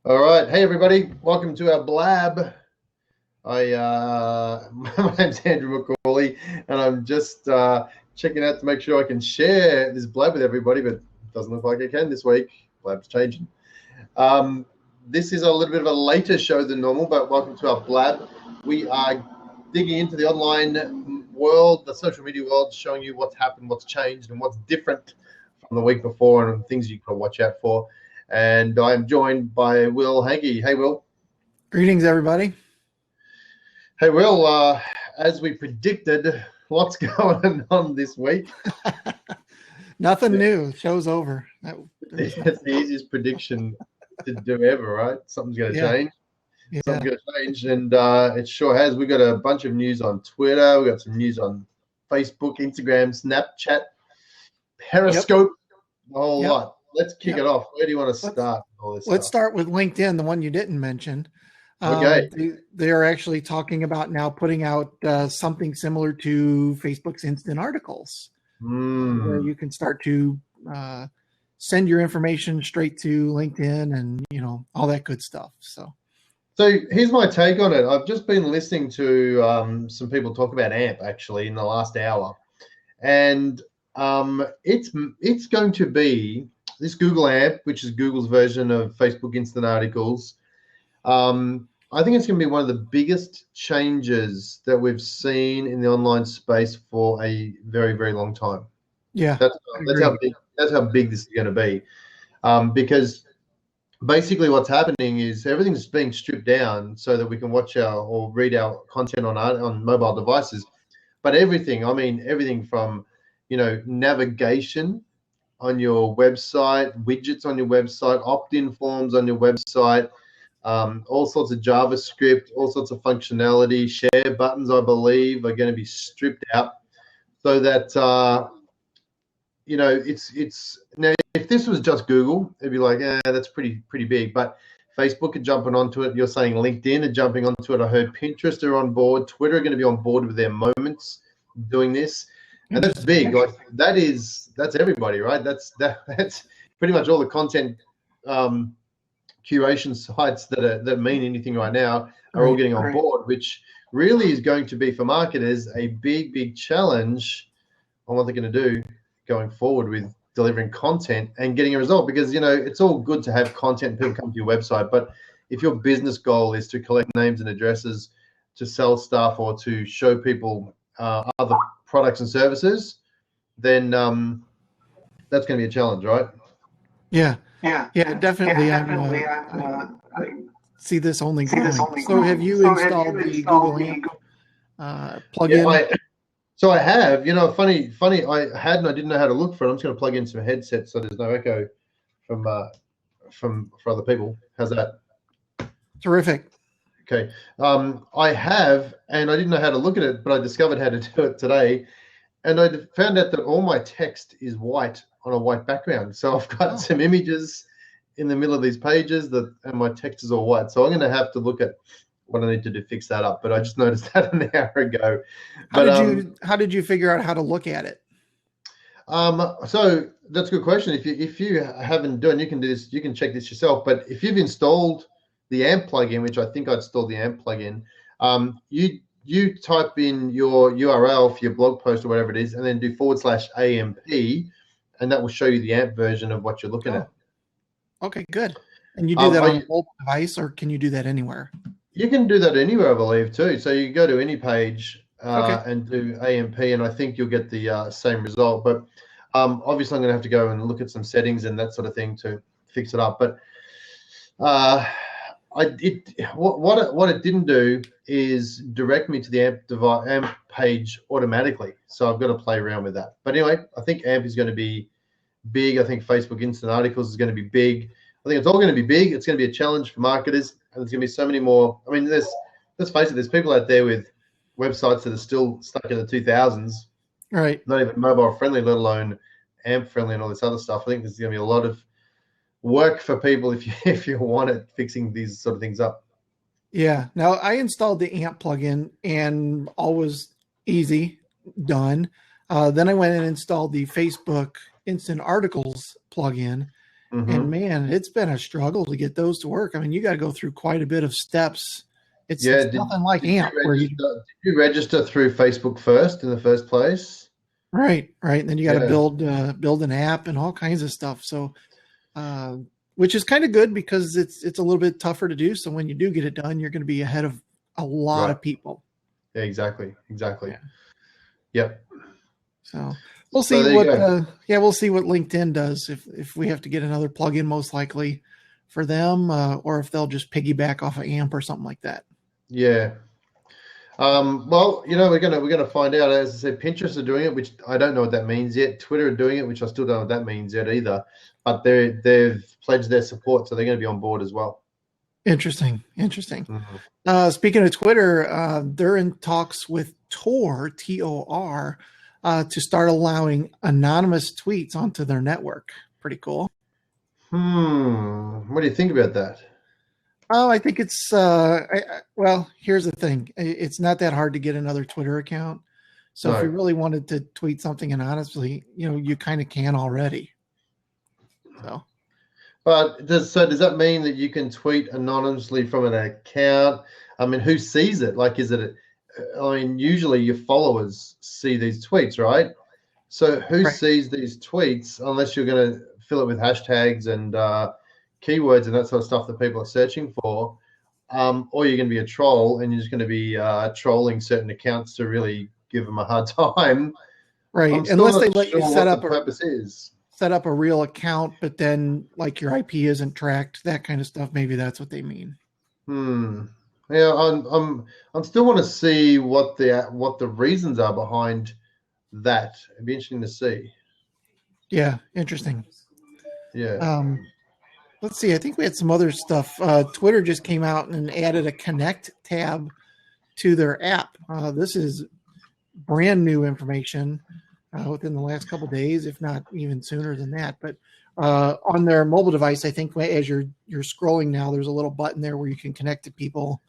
All right. Hey, everybody. Welcome to our blab. My name's Andrew McCauley, and I'm just checking out to make sure I can share this blab with everybody, but it doesn't look like I can this week. Blab's changing. This is a little bit of a later show than normal, but welcome to our blab. We are digging into the online world, the social media world, showing you what's happened, what's changed, and what's different from the week before, and things you can watch out for. And I'm joined by Will Hankey. Hey, Will. Greetings, everybody. Hey, Will. As we predicted, what's going on this week? Nothing new. Show's over. It's the easiest prediction to do ever, right? Something's going to change. Yeah. Something's going to change, and it sure has. We've got a bunch of news on Twitter. We've got some news on Facebook, Instagram, Snapchat, Periscope, a whole lot. Let's kick it off. Where do you want to start? Let's start with LinkedIn, the one you didn't mention. Okay. They are actually talking about now putting out something similar to Facebook's instant articles, where you can start to send your information straight to LinkedIn and, all that good stuff. So here's my take on it. I've just been listening to some people talk about AMP actually in the last hour, and it's going to be this Google AMP, which is Google's version of Facebook Instant Articles. I think it's going to be one of the biggest changes that we've seen in the online space for a very, very long time. Yeah, that's how big this is going to be, because basically what's happening is everything's being stripped down so that we can watch or read our content on mobile devices. But everything from navigation on your website, widgets on your website, opt-in forms on your website, all sorts of JavaScript, all sorts of functionality, share buttons, I believe, are going to be stripped out, so that it's now. If this was just Google, it'd be like, that's pretty big. But Facebook are jumping onto it. You're saying LinkedIn are jumping onto it. I heard Pinterest are on board. Twitter are going to be on board with their moments doing this. And that's big. Like that's everybody, right? That's pretty much all the content curation sites that mean anything right now are all getting on board, which really is going to be for marketers a big challenge on what they're going to do going forward with delivering content and getting a result. Because it's all good to have content and people come to your website, but if your business goal is to collect names and addresses to sell stuff or to show people other products and services, then that's going to be a challenge, right? Yeah, definitely. I see this only growing. So have you installed the Google AMP plugin? So I have. Funny. I had and I didn't know how to look for it. I'm just going to plug in some headsets so there's no echo from other people. How's that? Terrific. Okay. I have, and I didn't know how to look at it, but I discovered how to do it today. And I found out that all my text is white on a white background. So I've got some images in the middle of these pages and my text is all white. So I'm going to have to look at what I need to do to fix that up. But I just noticed that an hour ago. How did you figure out how to look at it? So that's a good question. If you haven't done, you can do this. You can check this yourself. But if you've installed the AMP plugin, which I think I installed the AMP plugin, you type in your URL for your blog post or whatever it is, and then do /AMP, and that will show you the AMP version of what you're looking at. Okay, good. And you do that on a mobile device, or can you do that anywhere? You can do that anywhere, I believe, too. So you go to any page and do AMP, and I think you'll get the same result. But obviously, I'm going to have to go and look at some settings and that sort of thing to fix it up. But what it didn't do is direct me to the AMP page automatically. So I've got to play around with that. But anyway, I think AMP is going to be big. I think Facebook Instant Articles is going to be big. I think it's all going to be big. It's going to be a challenge for marketers, and there's going to be so many more. I mean, let's face it, there's people out there with websites that are still stuck in the 2000s, right? Not even mobile friendly, let alone AMP friendly and all this other stuff. I think there's going to be a lot of work for people if you want it fixing these sort of things up. Yeah. Now I installed the AMP plugin and all was easy, done. Then I went and installed the Facebook Instant Articles plugin, And man, it's been a struggle to get those to work. I mean, you got to go through quite a bit of steps. It's nothing like AMP where did you register through Facebook first in the first place? Right. And then you got to build an app and all kinds of stuff. So, which is kind of good because it's a little bit tougher to do. So when you do get it done, you're going to be ahead of a lot of people. Yeah, exactly. Yeah. Yep. So we'll see we'll see what LinkedIn does if we have to get another plugin, most likely for them, or if they'll just piggyback off of AMP or something like that. Yeah. Well, we're gonna find out. As I said, Pinterest are doing it, which I don't know what that means yet. Twitter are doing it, which I still don't know what that means yet either. But they've pledged their support, so they're going to be on board as well. Interesting. Speaking of Twitter, they're in talks with Tor, Tor, to start allowing anonymous tweets onto their network. Pretty cool. What do you think about that? Oh, I think it's well, here's the thing. It's not that hard to get another Twitter account. So if you really wanted to tweet something anonymously, you kind of can already. So, but does that mean that you can tweet anonymously from an account? I mean, who sees it? Like, usually your followers see these tweets, right? So who sees these tweets unless you're going to fill it with hashtags and keywords and that sort of stuff that people are searching for, or you're going to be a troll and you're just going to be trolling certain accounts to really give them a hard time. Right. Unless they let you set up a real account, but then like your IP isn't tracked, that kind of stuff. Maybe that's what they mean. Yeah, I'm still want to see what the reasons are behind that. It'd be interesting to see. Yeah, interesting. Yeah. Let's see. I think we had some other stuff. Twitter just came out and added a Connect tab to their app. This is brand new information within the last couple of days, if not even sooner than that. But on their mobile device, I think as you're scrolling now, there's a little button there where you can connect to people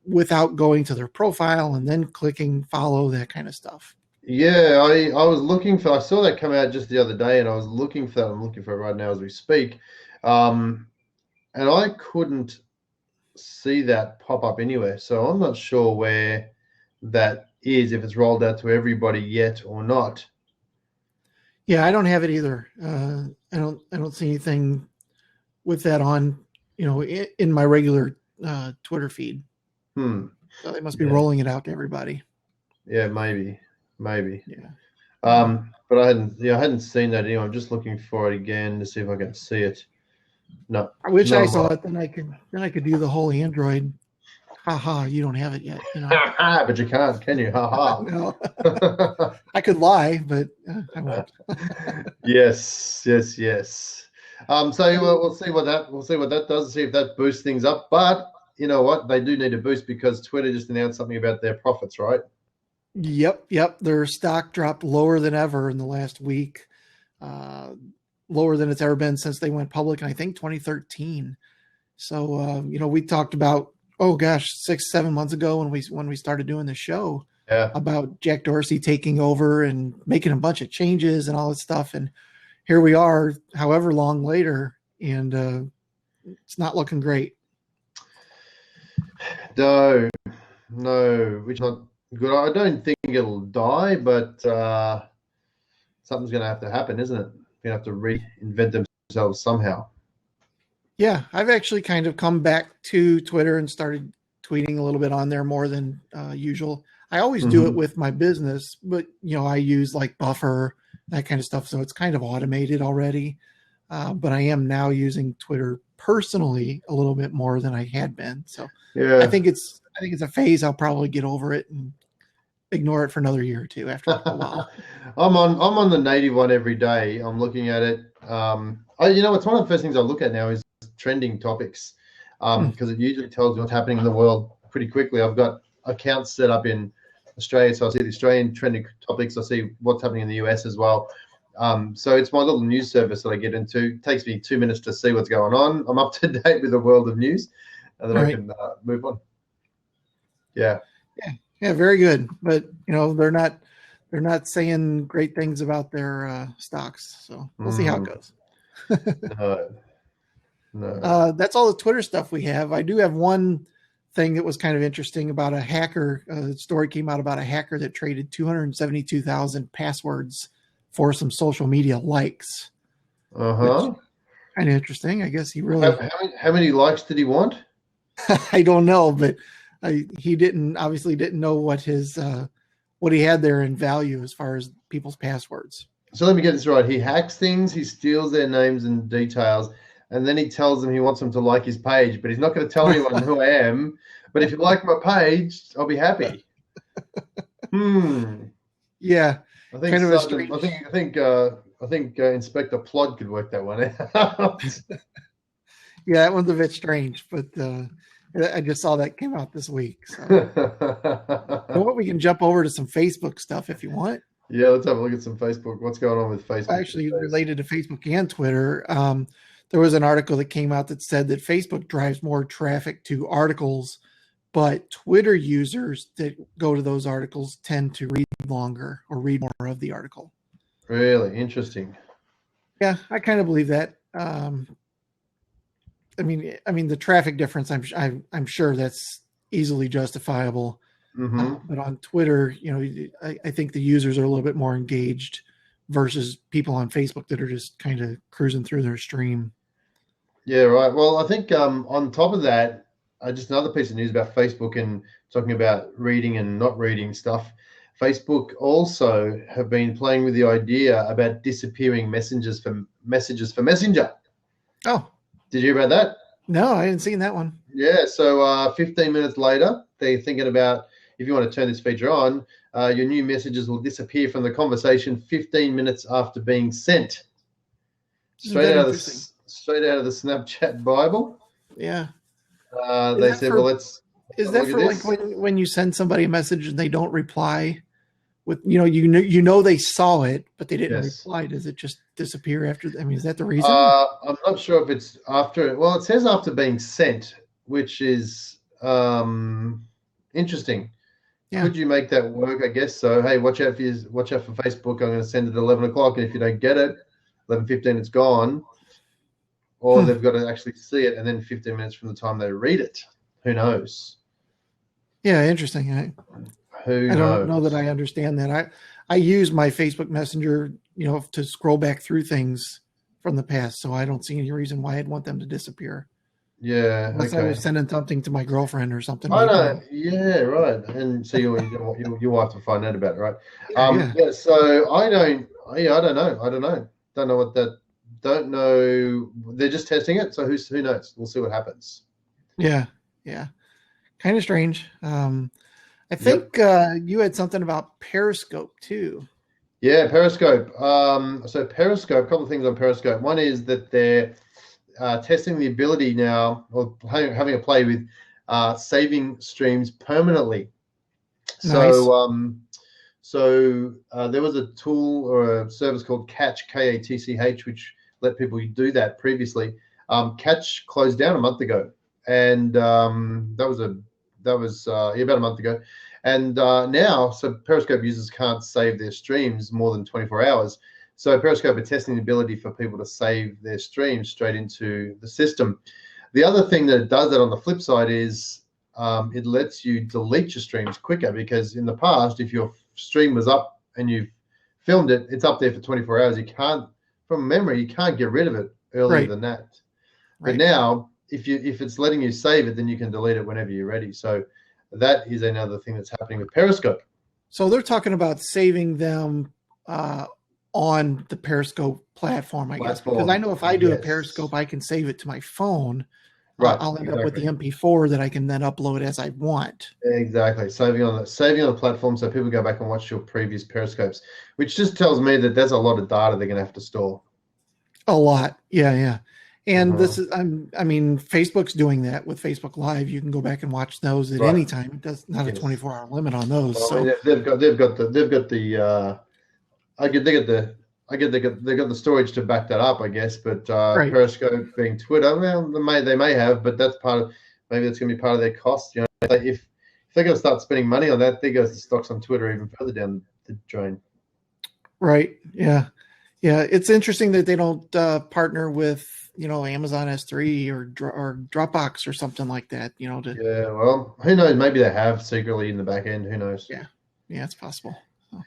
without going to their profile and then clicking follow, that kind of stuff. Yeah, I saw that come out just the other day, and I was looking for that. I'm looking for it right now as we speak. And I couldn't see that pop up anywhere. So I'm not sure where that is, if it's rolled out to everybody yet or not. Yeah, I don't have it either. I don't see anything with that on, in my regular Twitter feed. So they must be rolling it out to everybody. Yeah, maybe. Yeah. But I hadn't seen that anyway. I'm just looking for it again to see if I can see it. No. I wish I saw it, then I could do the whole Android. Haha, you don't have it yet. But you can't, can you? Haha. No. I could lie, but I won't. Yes. So we'll see what that does. See if that boosts things up. But you know what? They do need a boost because Twitter just announced something about their profits, right? Yep. Their stock dropped lower than ever in the last week, lower than it's ever been since they went public in, I think, 2013. So, we talked about, 6-7 months ago when we started doing the show about Jack Dorsey taking over and making a bunch of changes and all this stuff. And here we are, however long later, and it's not looking great. No, which is not good. I don't think it'll die, but something's going to have to happen, isn't it? They're going to have to reinvent themselves somehow. Yeah, I've actually kind of come back to Twitter and started tweeting a little bit on there more than usual. I always do it with my business, but I use like Buffer, that kind of stuff, so it's kind of automated already. But I am now using Twitter personally a little bit more than I had been. So I think it's a phase. I'll probably get over it and ignore it for another year or two after a while. I'm on the native one every day. I'm looking at it. It's one of the first things I look at now is trending topics, because it usually tells me what's happening in the world pretty quickly. I've got accounts set up in Australia, so I see the Australian trending topics. I see what's happening in the US as well. So it's my little news service that I get into. It takes me 2 minutes to see what's going on. I'm up to date with the world of news, and then I can move on. Yeah, very good. But they're not saying great things about their stocks, so we'll see how it goes. No, no. That's all the Twitter stuff we have. I do have one thing that was kind of interesting about a hacker. A story came out about a hacker that traded 272,000 passwords for some social media likes. Uh-huh. Kind of interesting. I guess he really. How many likes did he want? I don't know, but he obviously didn't know what what he had there in value as far as people's passwords. So let me get this right. He hacks things, he steals their names and details, and then he tells them he wants them to like his page, but he's not going to tell anyone who I am. But if you like my page, I'll be happy. Yeah. I think Inspector Plod could work that one out. Yeah, that one's a bit strange, but I just saw that came out this week. So well, we can jump over to some Facebook stuff if you want. Yeah, let's have a look at some Facebook. What's going on with Facebook? Actually, related to Facebook and Twitter, there was an article that came out that said that Facebook drives more traffic to articles, but Twitter users that go to those articles tend to read longer or read more of the article. Really interesting. Yeah, I kind of believe that. I mean, the traffic difference. I'm sure that's easily justifiable. But on Twitter, I think the users are a little bit more engaged versus people on Facebook that are just kind of cruising through their stream. Yeah, right. Well, I think on top of that, just another piece of news about Facebook and talking about reading and not reading stuff. Facebook also have been playing with the idea about disappearing messages for Messenger. Oh, did you hear about that? No, I hadn't seen that one. Yeah, so 15 minutes later, they're thinking about, if you want to turn this feature on, your new messages will disappear from the conversation 15 minutes after being sent. Straight out of the Snapchat Bible. Yeah. They said, well, let's. Is that for like when you send somebody a message and they don't reply? With you know they saw it, but they didn't reply. Does it just disappear after? Is that the reason? I'm not sure if it's after. Well, it says after being sent, which is interesting. Yeah. Could you make that work? I guess so. Hey, watch out for Facebook. I'm going to send it at 11 o'clock, and if you don't get it, 11:15, it's gone. Or they've got to actually see it, and then 15 minutes from the time they read it. Who knows? Yeah, interesting. I don't know that I understand that. I use my Facebook Messenger, to scroll back through things from the past, so I don't see any reason why I'd want them to disappear. Yeah, unless I was sending something to my girlfriend or something. I know. Yeah, right. And so your wife will find out about it, right? Yeah. So I don't know. Don't know. They're just testing it, so who knows? We'll see what happens. Yeah. Kind of strange. I think you had something about Periscope too. Yeah, Periscope. So Periscope, a couple of things on Periscope. One is that they're testing the ability now, or having a play with saving streams permanently. Nice. So there was a tool or a service called Catch, Katch, which let people do that previously. Catch closed down a month ago, and that was about a month ago. And now, so Periscope users can't save their streams more than 24 hours. So Periscope are testing the ability for people to save their streams straight into the system. The other thing that it does that on the flip side is it lets you delete your streams quicker, because in the past, if your stream was up and you've filmed it, it's up there for 24 hours. You can't, from memory, you can't get rid of it earlier than that. Right. But now, if it's letting you save it, then you can delete it whenever you're ready. So that is another thing that's happening with Periscope. So they're talking about saving them on the Periscope platform, I guess, because I know if I do a Periscope, I can save it to my phone. Right. I'll end up with the MP4 that I can then upload as I want. Exactly. Saving on the platform, so people go back and watch your previous Periscopes, which just tells me that there's a lot of data they're going to have to store. A lot. Yeah. And this is, Facebook's doing that with Facebook Live. You can go back and watch those at any time. It does not a 24-hour limit on those. Well, so they've got the storage to back that up, I guess. But Periscope being Twitter, well, they may have, but that's maybe that's going to be part of their cost. If they're going to start spending money on that, there goes the stocks on Twitter even further down the drain. Right. Yeah. Yeah, it's interesting that they don't partner with Amazon S3 or Dropbox or something like that. Yeah, well, who knows? Maybe they have secretly in the back end. Who knows? Yeah, it's possible. So,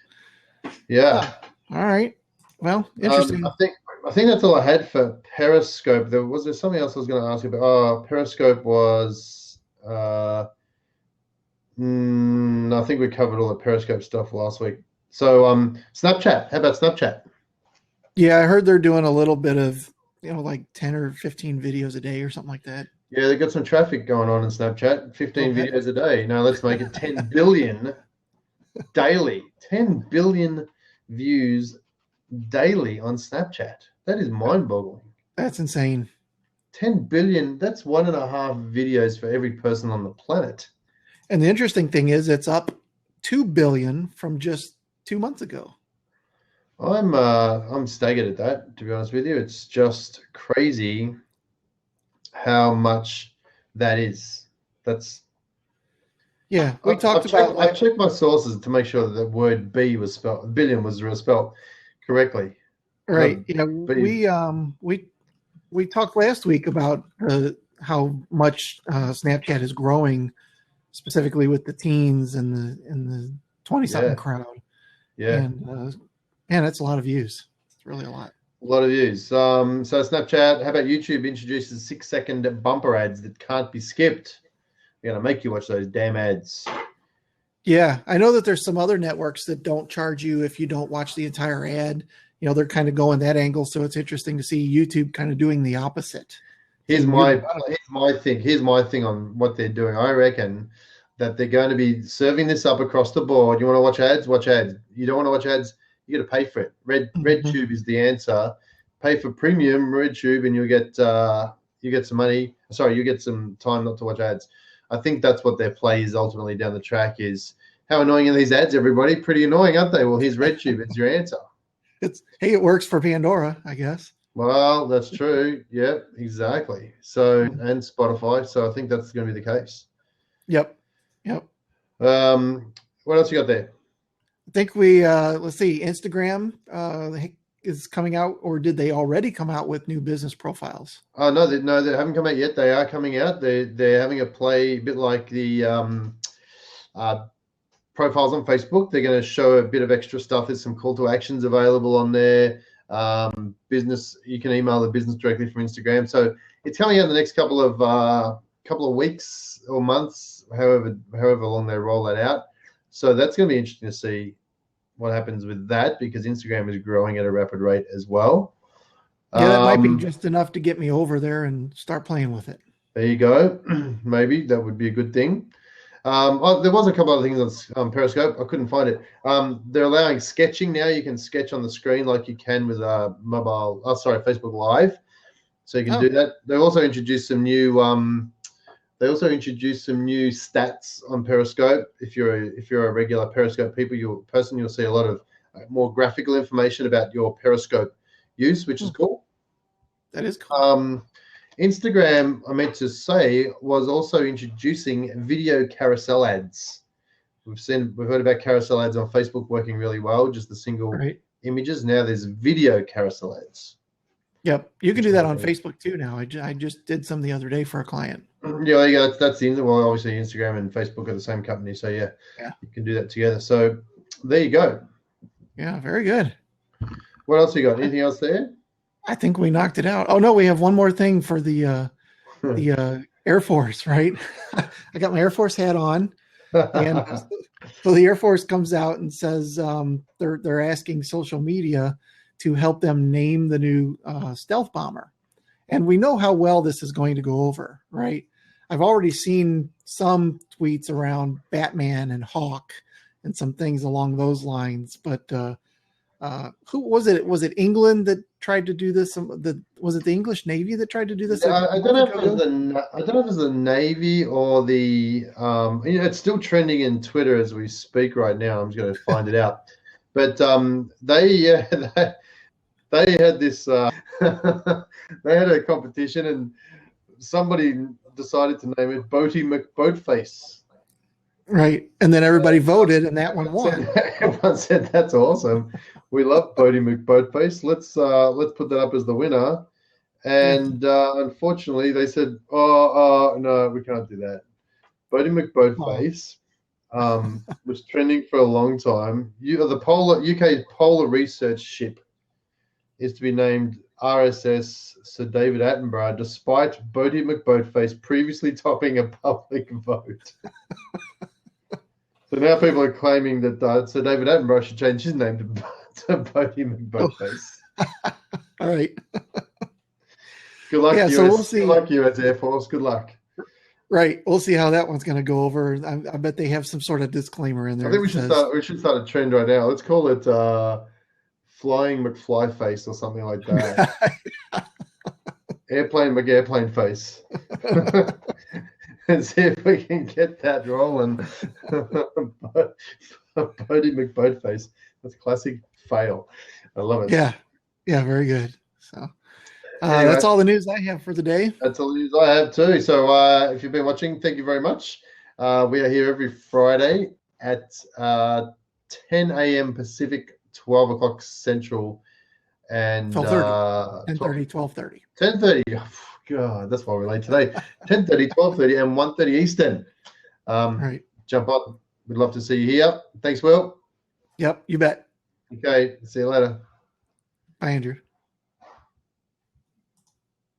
Yeah. all right. Well, interesting. I think that's all I had for Periscope. There something else I was going to ask you about. Oh, Periscope was. I think we covered all the Periscope stuff last week. So, Snapchat. How about Snapchat? Yeah, I heard they're doing a little bit of like 10 or 15 videos a day or something like that. Yeah, they got some traffic going on in Snapchat. 15 videos a day. Now let's make it 10 billion daily. 10 billion views daily on Snapchat. That is mind-boggling. That's insane. 10 billion, that's 1.5 videos for every person on the planet. And the interesting thing is it's up 2 billion from just 2 months ago. I'm staggered at that, to be honest with you. It's just crazy how much that is. That's we talked about. I checked my sources to make sure that the word B was spelled, billion was spelled correctly. Right. We talked last week about how much Snapchat is growing, specifically with the teens and the 20-something crowd. Yeah. And that's a lot of views. It's really a lot. A lot of views. So Snapchat, how about YouTube introduces 6-second bumper ads that can't be skipped? They're going to make you watch those damn ads. Yeah, I know that there's some other networks that don't charge you if you don't watch the entire ad. They're kind of going that angle, so it's interesting to see YouTube kind of doing the opposite. Here's my thing on what they're doing. I reckon that they're going to be serving this up across the board. You want to watch ads? Watch ads. You don't want to watch ads? You got to pay for it. RedTube is the answer. Pay for premium RedTube, and you get some money. Sorry, you get some time not to watch ads. I think that's what their play is ultimately down the track. Is how annoying are these ads? Everybody, pretty annoying, aren't they? Well, here's RedTube. It's your answer. It works for Pandora, I guess. Well, that's true. Yeah, exactly. So, and Spotify. So I think that's going to be the case. Yep. What else you got there? I think let's see, Instagram is coming out, or did they already come out with new business profiles? Oh, no, they haven't come out yet. They are coming out. They're having a play a bit like the profiles on Facebook. They're going to show a bit of extra stuff. There's some call to actions available on there. Business, you can email the business directly from Instagram. So it's coming out in the next couple of weeks or months, however long they roll that out. So that's going to be interesting to see what happens with that, because Instagram is growing at a rapid rate as well. Yeah, that might be just enough to get me over there and start playing with it. There you go. Maybe that would be a good thing. There was a couple of things on Periscope. I couldn't find it. They're allowing sketching now. You can sketch on the screen like you can with Facebook Live. So you can do that. They also introduced some new stats on Periscope. If you're a regular Periscope you'll see a lot of more graphical information about your Periscope use, which is cool. That is cool. Instagram, I meant to say, was also introducing video carousel ads. We've heard about carousel ads on Facebook working really well, just the single images. Now there's video carousel ads. Yep, you can do that on Facebook too now. I just did some the other day for a client. Yeah, that's well, obviously Instagram and Facebook are the same company, so yeah, you can do that together. So there you go. Yeah, very good. What else you got? Anything else there? I think we knocked it out. Oh no, we have one more thing for the Air Force, right? I got my Air Force hat on, and so the Air Force comes out and says they're asking social media to help them name the new stealth bomber, and we know how well this is going to go over, right? I've already seen some tweets around Batman and Hawk and some things along those lines, but who was it? Was it England that tried to do this? Was it the English Navy that tried to do this? I don't know if it was the Navy or the. It's still trending in Twitter as we speak right now. I'm just going to find it out. But they had this. They had a competition, and somebody decided to name it Boaty McBoatface. Right. And then everybody voted, and that one won. Everyone said that's awesome. We love Bodie McBoatface. Let's put that up as the winner. And unfortunately, they said, "Oh, no, we can't do that." Bodie McBoatface was trending for a long time. The UK's polar research ship is to be named RSS Sir David Attenborough, despite Bodie McBoatface previously topping a public vote. So now people are claiming that Sir David Attenborough should change his name to Bodie McBoatface. All right. Good luck, yeah, US. So we'll see. Good luck, US Air Force. Good luck. Right. We'll see how that one's going to go over. I bet they have some sort of disclaimer in there. I think we should start a trend right now. Let's call it Flying McFlyface or something like that. Airplane McAirplane Face. And see if we can get that rolling. Bodie McBoatface. That's classic fail. I love it. Yeah. Yeah, very good. So anyway, that's all the news I have for the day. That's all the news I have too. So if you've been watching, thank you very much. We are here every Friday at 10 a.m. Pacific, 12 o'clock Central, and 12:30. 10:30, 12:30. 10:30. Oh, God, that's why we're late today. 10:30, 12:30, and 1:30 Eastern. Right. Jump on. We'd love to see you here. Thanks, Will. Yep, you bet. Okay, see you later. Bye, Andrew.